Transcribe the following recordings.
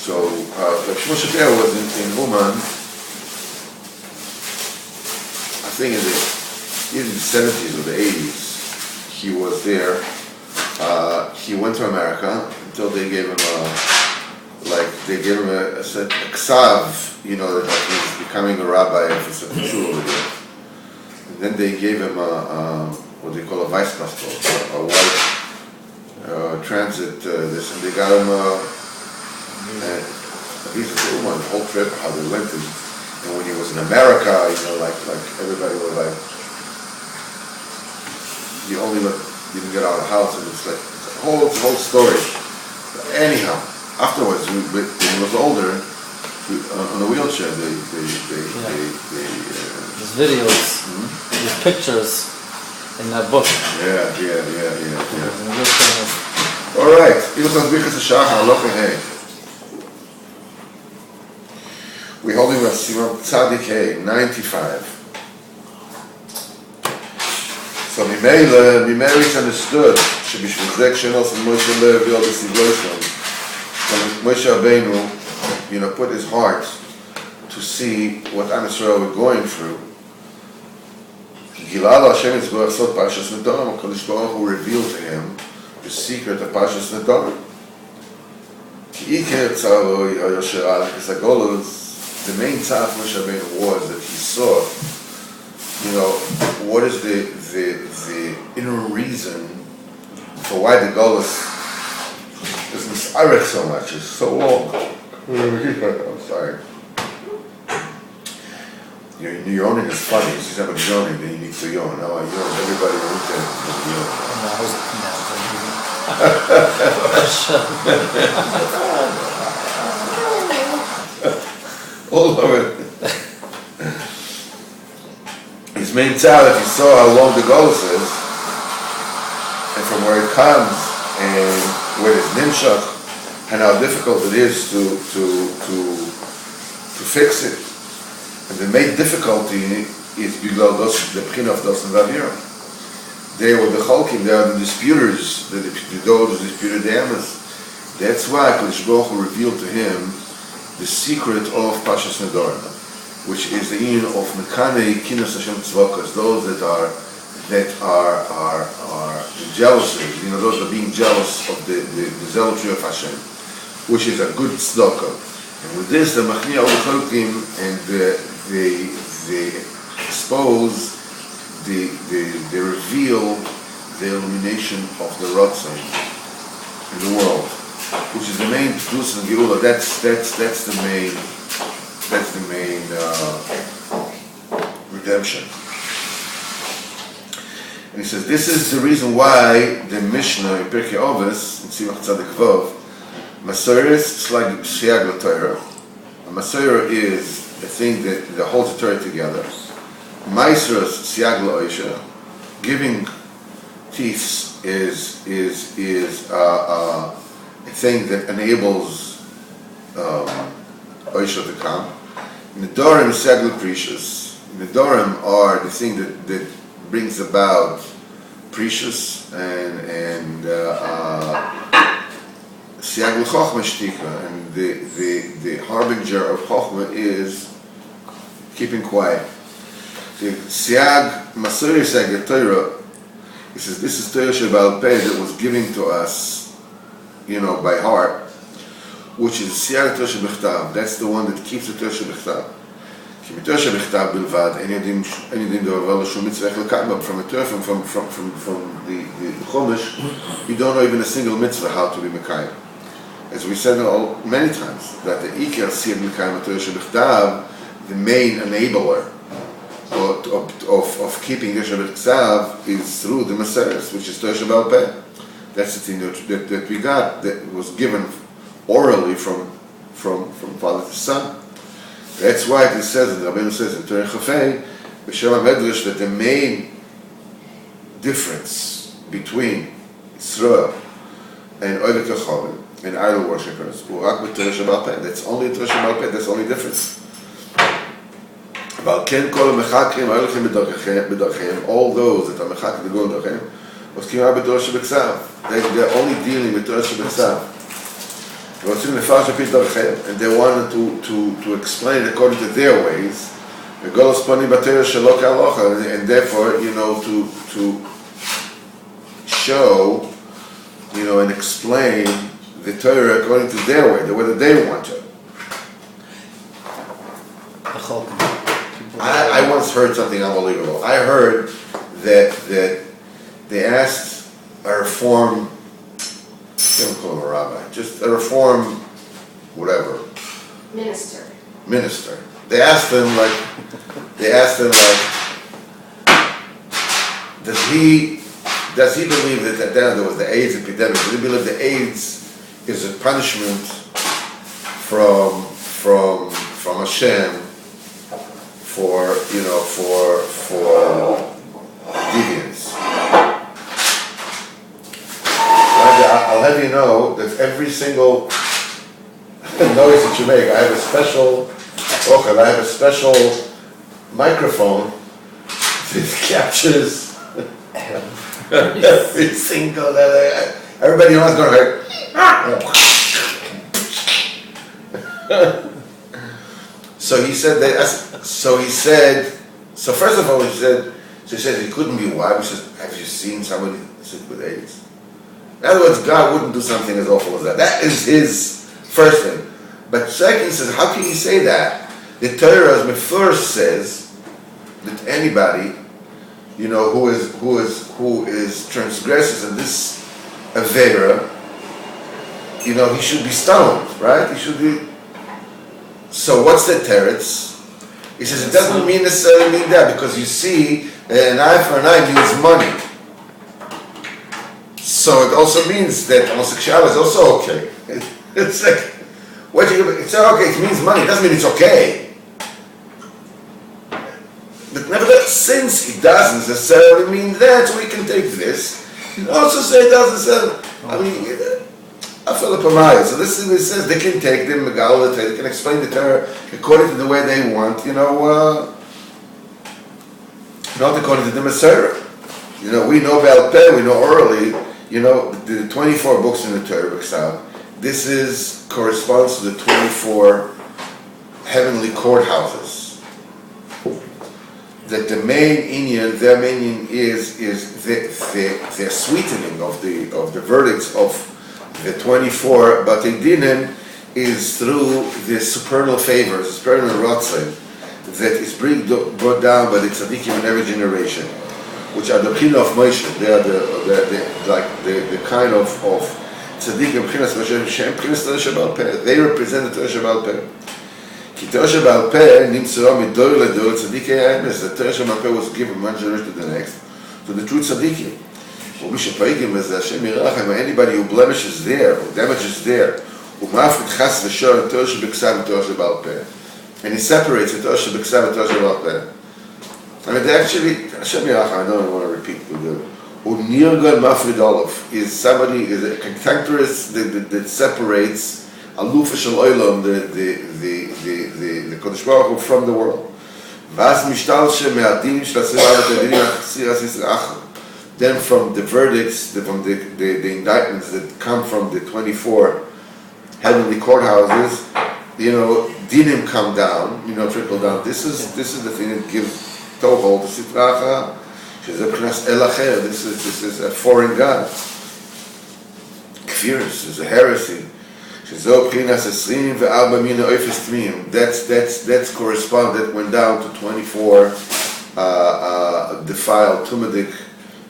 So Shmuel Shapiro was in Uman, I think in the 70s or the 80s. He was there. He went to America until they gave him a ksav, that he's becoming a rabbi of a certain shul over there. And then they gave him what they call a vice passport, a white transit this, and they got him he's a one the whole trip, how they went, and when he was in America, like everybody was like, you only didn't get out of the house, and it's like a whole story. But anyhow, afterwards, when he was older, on a wheelchair, these videos, these pictures in that book. Yeah. All right, Bircot Hashachar, Halachot. We're holding a Simon Tzadik 95. So Mimei is understood שבשביל זה כשנוס Moshe לא הביא על בסבלושם. Moshe Rabbeinu, put his heart to see what Am Yisrael were going through. גילה לו השם יצברך סוד פרשת נדורם, הקדוש ברוך הוא revealed to him the secret of פרשת נדורם. כי עיקר צערו היושר על כסגולוס, the main tzad of Moshe Rabbeinu was that he saw, what is the inner reason for why the Golus is misarech so much, is so long. I'm sorry. Your yawning is funny. You just have a yawning, then you need to yawn. Now I yawn. Everybody wants to yawn. All of it. His main tzad, if you saw how long the Golus is, and from where it comes, and where it's nimshach, and how difficult it is to fix it. And the main difficulty is below the p'china of Dosan Vavira. They were the cholkim, they are the disputers, those who disputed the emes. That's why Kadosh Baruch Hu revealed to him the secret of Pashas Nedorim, which is the union of Mekanei Kinas Hashem Tzvakas, those that are jealous, those that are being jealous of the zealotry of Hashem, which is a good tzedakah. And with this, the Machnia all the cholkim, and they expose, they reveal the illumination of the Ratzon in the world, which is the main Kedus and Geula. That's the main redemption. And he says this is the reason why the Mishnah in Pirkei Avos in Simach Tzadik Vav, Masoros Slag Shiag LaTorah. A Masorah is a thing that holds the Torah together. Maisros Siag LaOisha, giving teeth is a thing that enables Oisha to come. Nedorim Siag LaPrecious. Nedorim are the thing that brings about precious and Siag l'chochma shtika, and the harbinger of chochma is keeping quiet. The Siag Masori Siag Torah, he says this is Torah Shebal Peh that was given to us, by heart, which is Siag Torah Shebechtav. That's the one that keeps the Torah Shebechtav. כי מתורה שבכתב בלבד, אין יודעים דבר לשום מצווה איך לקיים, from a Torah, from the Chumash, you don't know even a single mitzvah how to be Mekayim. As we said many times, that the Iker Siyad Mekayim Torah שבכתב, the main enabler of keeping Torah שבכתב is through the Maseres, which is Torah Shebal Peh. That's the thing that we got, that was given orally from father to son. That's why it says, and the Rabbeinu says in Torah Chafei, B'Shem HaMedrash, that the main difference between Israel and Oivei Kachovim and idol worshippers, Urak b'Torah Shebal Peh, that's only Torah Shebal Peh, that's the only difference. But Ken Kol HaMechakrim Ha'olchim B'Darcheim, all those that are Mechak to go B'Darcheim, was Kimah b'Torah Shebeksav. They're only dealing with Torah Shebeksav. and they wanted to explain it according to their ways. And therefore, to show, and explain the Torah according to their way, the way that they want to. I once heard something unbelievable. I heard that they asked a reform, don't call him a rabbi, just a reform, whatever. Minister. They asked him like, does he believe that then there was the AIDS epidemic? Does he believe that AIDS is a punishment from Hashem for deviance? I'll have you know that every single noise that you make, I have a special microphone that captures every single. Everybody else going like. So first of all, he said he couldn't be wild. He says, have you seen somebody sick with AIDS? In other words, God wouldn't do something as awful as that. That is his first thing. But second, he says, how can you say that? The Torah, as first says, that anybody, who is transgresses in this avera, he should be stoned, right? He should be. So what's the teretz? He says it doesn't necessarily mean that, because you see, an eye for an eye means money. So it also means that homosexuality is also okay. It's like, it's okay, it means money, it doesn't mean it's okay. But nevertheless, since it doesn't necessarily mean that, so we can take this. You can also say it doesn't necessarily, so this is what it says, they can take the Megal, they can explain the Torah according to the way they want, not according to the Masorah. We know Baal Peh, we know orally, the 24 books in the Torah, this corresponds to the 24 heavenly courthouses. That the main Inyan, their main Inyan is the sweetening of the verdicts of the 24 Batei Dinim is through the supernal favors, supernal rotzim, that is brought down by the tzaddikim in every generation, which are the Bechina of Moshe. They are the kind of tzaddikim, they represent the Torah Shebaal Peh. Ki Torah Shebaal Peh nimtzora midor ledor tzaddikei ha'emes. The Torah Shebaal Peh was given one generation to the next, to the true tzaddikim. Anybody who blemishes there, or damages there, and he separates the Torah Shebeksav and Torah Shebaal Peh. I mean, they actually, Hashem Yirachim, I don't want to repeat, Unirgal Mafrid Olav is somebody, is a cantankerous that separates Alufa Shel Olam, the Kodesh Baruch Hu from the world. Then from the verdicts, from the indictments that come from the 24 heavenly courthouses, dinim come down, trickle down. This is the thing that gives tohol to sitracha. This is a foreign god. Kfiris is a heresy. That's correspond. That went down to 24 defiled tumadik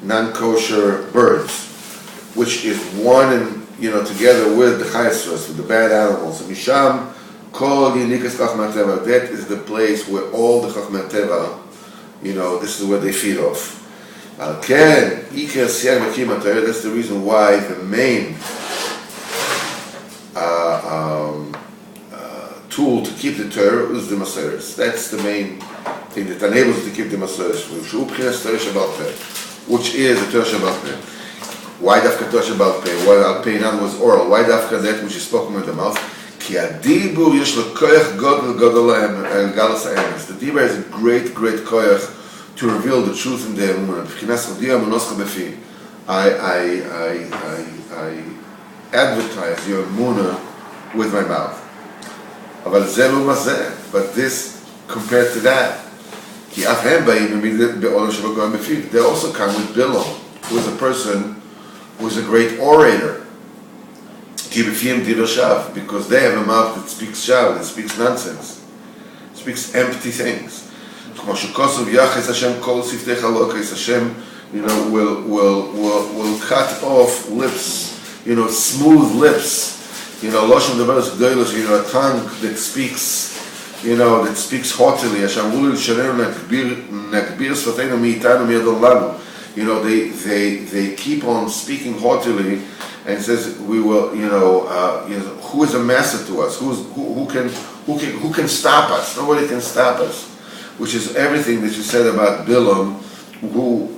non-kosher birds, which is one and together with the chayesros, with the bad animals. And Misham kol yinikas chachmat teva. That is the place where all the chachmat teva, this is where they feed off. That's the reason why the main tool to keep the Torah is the Masorah. That's the main thing that enables us to keep the Masorah, which is the Torah Shebaal Peh. Why dafka Torah Shebaal Peh? Why Al Peh Inan was oral? Why dafka that which is spoken with the mouth? Ki adibur yesh lo koyach godol el galas ha'emes. The dibur has a great koyach to reveal the truth in the emunah. I advertise your emunah with my mouth. אבל זה לעומת זה, but this compared to that, כי אף הם באים בעולם שלא גורם בפיו, they also come with Bilam, who is a person who is a great orator. כי בפיהם דיבר שווא, because they have a mouth that speaks שווא, that speaks nonsense, speaks empty things. כמו שכוסוב יחס השם כל שפתי חלוקס, השם, will cut off lips, smooth lips, Loshem Deberes Gdolos, a tongue that speaks, that speaks haughtily. Hashem Ulil Shalenu Nakbir Svatenu Mi'itanu Mi'adol Lanu. They keep on speaking haughtily and says, we will, who is a master to us? Who can stop us? Nobody can stop us. Which is everything that you said about Bilam, who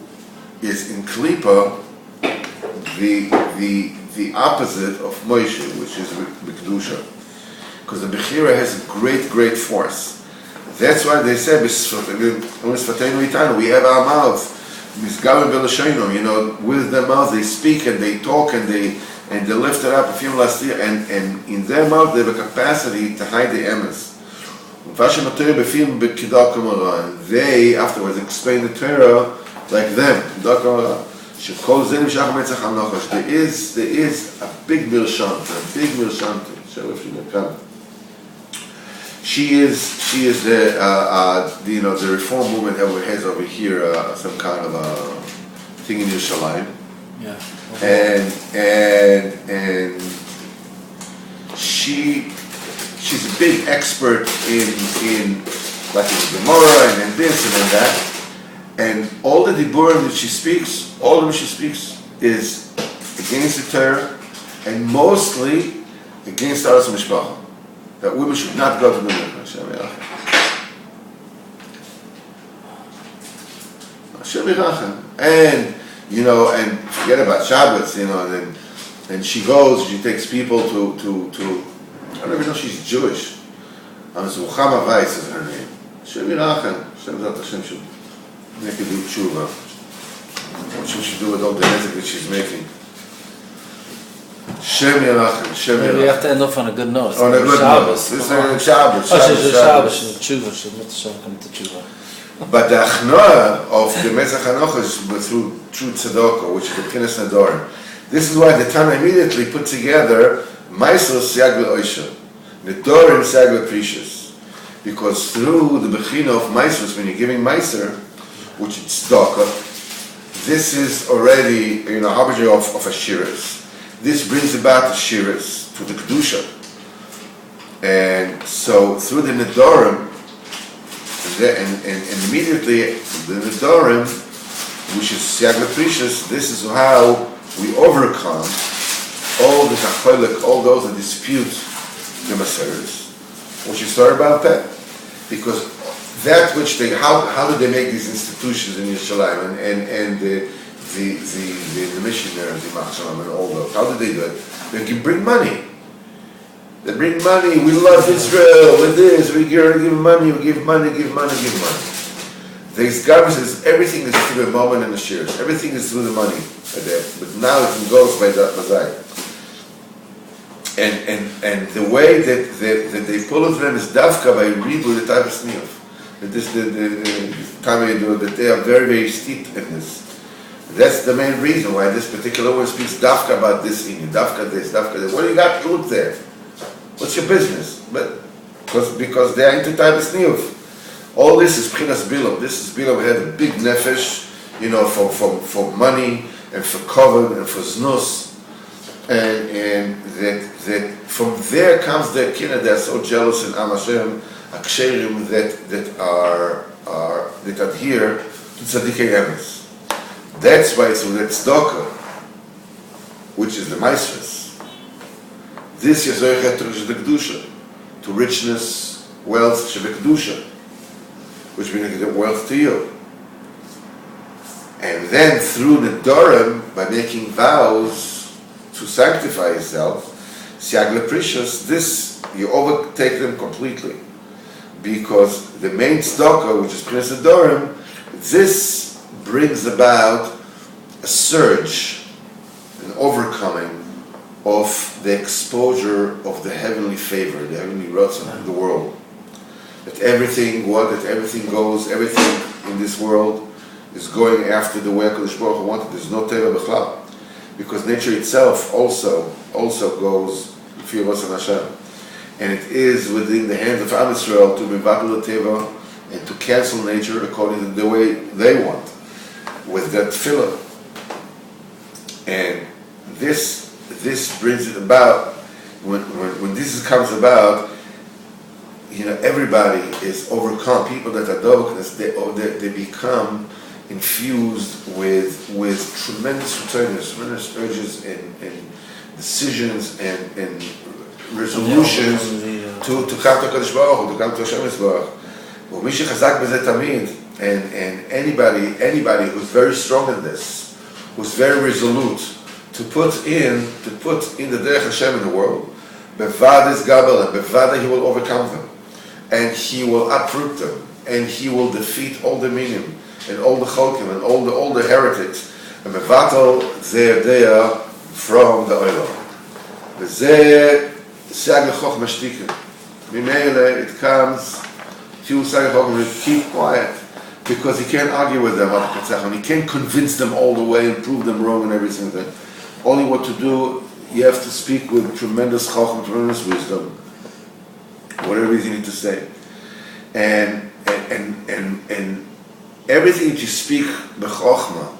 is in Klippa, the opposite of Moshe, which is B'Kedusha. Because the Bechira has a great force. That's why they say, we have our mouth. With their mouth they speak and they talk and they lift it up, and in their mouth they have a capacity to hide the emes. And they afterwards explain the Torah like them. There is a big Bircot, She is the reform movement has over here some kind of a thing in Yerushalayim. Yeah. And she's a big expert in like in Gemara and in this and in that. And all the diburim that she speaks, all of them she speaks is against the Torah and mostly against Aras Mishpacha. That women should not go to the mikveh. Hashem Yirachem. And and forget about Shabbos, and she goes, she takes people to I don't even know she's Jewish. Ruchama Weiss is her name. Hashem Yirachem. Hashem Zat Hashem should make her do tshuva. What should she do with all the music that she's making? Shem Yirachem, Shem Yirachem. We have to end off on a good note. On a good note. This is Shabbos. She's Shabbos, she's tshuva, she's not come to tshuva. But the achnoah of the Mezach Hanocha is through tzedakah, which is the P'chinas Nadorim. This is why the Tana immediately put together Meiser Siag L'Oisha, Nadorim Siag L'Precious, because through the Bechina of Meisers, when you're giving Meiser, which is tzedakah, this is already a harbinger of Ashiras. This brings about the Shiras to the Kedusha. And so through the Nadorim, and immediately the Nadorim, which is Siag L'Precious, this is how we overcome all the Tacholik, all those that dispute the Maseres. What you thought about that? Because that which how did they make these institutions in Yerushalayim and the missionaries, the Machshalam and all those, how did they do it? They can bring money. They bring money, we love Israel, with this, we give money, we give money. The government says everything is through the moment and the shares. Everything is through the money. But now it goes by the Mazai. And the way that they pull it from them is Davka by Ribu the type of Sniyov. That they are very, very steeped in this. That's the main reason why this particular one speaks Davka about this in Davka this, Davka this. What do you got to look there? What's your business? But because they are into type of Sniyov. All this is P'chinas Bilam. This is Bilam had a big nefesh, for money and for cover and for znus, and that from there comes their kinah. They are so jealous in Am Hashem, aksherim that adhere to tzadikei emes. That's why through that tzedakah, which is the maestros, this yazoichet to kedusha, to richness, wealth, shebekdusha, which means to give wealth to you. And then through the Dorim, by making vows to sanctify yourself, Siag L'Precious, this, you overtake them completely. Because the main tzedakah, which is P'chinas Dorim, this brings about a surge, an overcoming of the exposure of the heavenly favor, the heavenly ratzon in the world. That everything goes, everything in this world is going after the way HaKadosh Baruch Hu wanted. There's no teva b'chlal. Because nature itself also goes Fi Ratzon Hashem. And it is within the hands of Am Yisrael to be batal teva and to cancel nature according to the way they want, with that tefillah. And this brings it about, when this comes about, everybody is overcome. People that are darkness, they become infused with tremendous returns, tremendous urges and decisions and resolutions to come to Kadosh Baruch Hu, to come to Hashem Yisbarach. Well, Misha Chazak B'zeh Tamid, and anybody who's very strong in this, who's very resolute to put in the Derech Hashem in the world, Bevad is Gabel, and Bevad he will overcome them, and he will uproot them, and he will defeat all the minim, and all the chokim, and all the heretics, and Bevatel they're there from the Olam. V'zeh Siag L'chochma Shtiken. Mimele, it comes to Siag L'chochma, keep quiet, because he can't argue with them, and he can't convince them all the way and prove them wrong and everything. Only what to do, you have to speak with tremendous chacham, tremendous wisdom, whatever you need to say. And everything that you speak b'chochma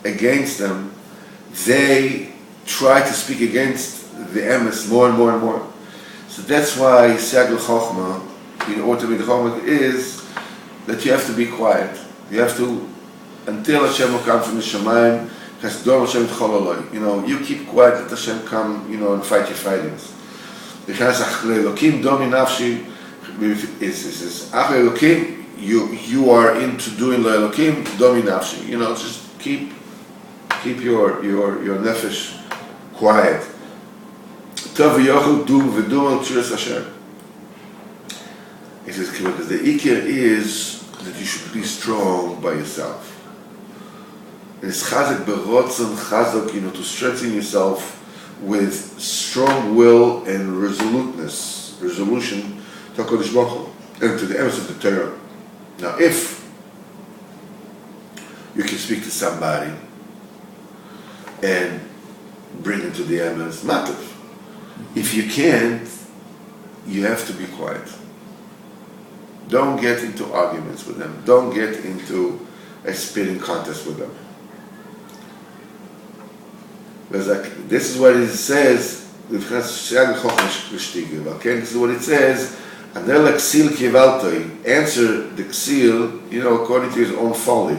against them, they try to speak against the emes more and more and more. So that's why Siag L'chochma, in order to be the chochma, is that you have to be quiet. You have to, until Hashem will come from the Shamayim, you keep quiet, let Hashem come, and fight your fightings. You are into doing Elokim, Domi Nafshi. Just keep your nefesh quiet. He says, because the ikir is that you should be strong by yourself. And it's chazak berotzon chazak, to strengthen yourself with strong will and resolution to HaKadosh Baruch Hu, and to the emes of the Torah. Now, if you can speak to somebody and bring him to the emes, matter. If you can't, you have to be quiet. Don't get into arguments with them. Don't get into a spitting contest with them. This is what it says. This is what it says. Answer the ksil, according to his own folly.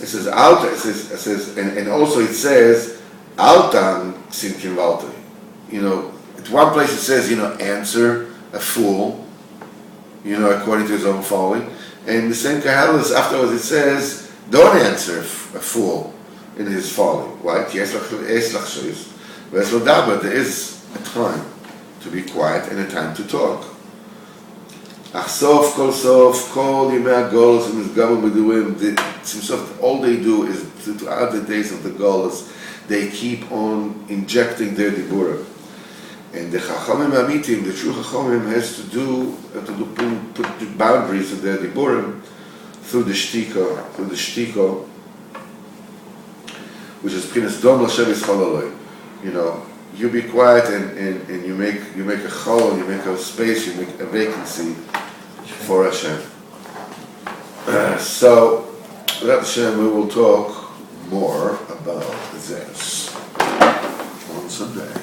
It says out. It says, and also it says altan ksil kivaltoi. At one place it says, answer a fool, according to his own folly. And the same Kahalas afterwards it says, don't answer a fool in his folly. Why? There is a time to be quiet and a time to talk. All they do is throughout the days of the Golos, they keep on injecting their diburim. And the Chachamim Amitim, the true Chachamim, has to put the boundaries of their diburim through the shtika, which is P'chinas Dom L'Shem Yischalaloi. You be quiet and you make a chol, you make a space, you make a vacancy for Hashem. So, without Hashem, we will talk more about this on Sunday.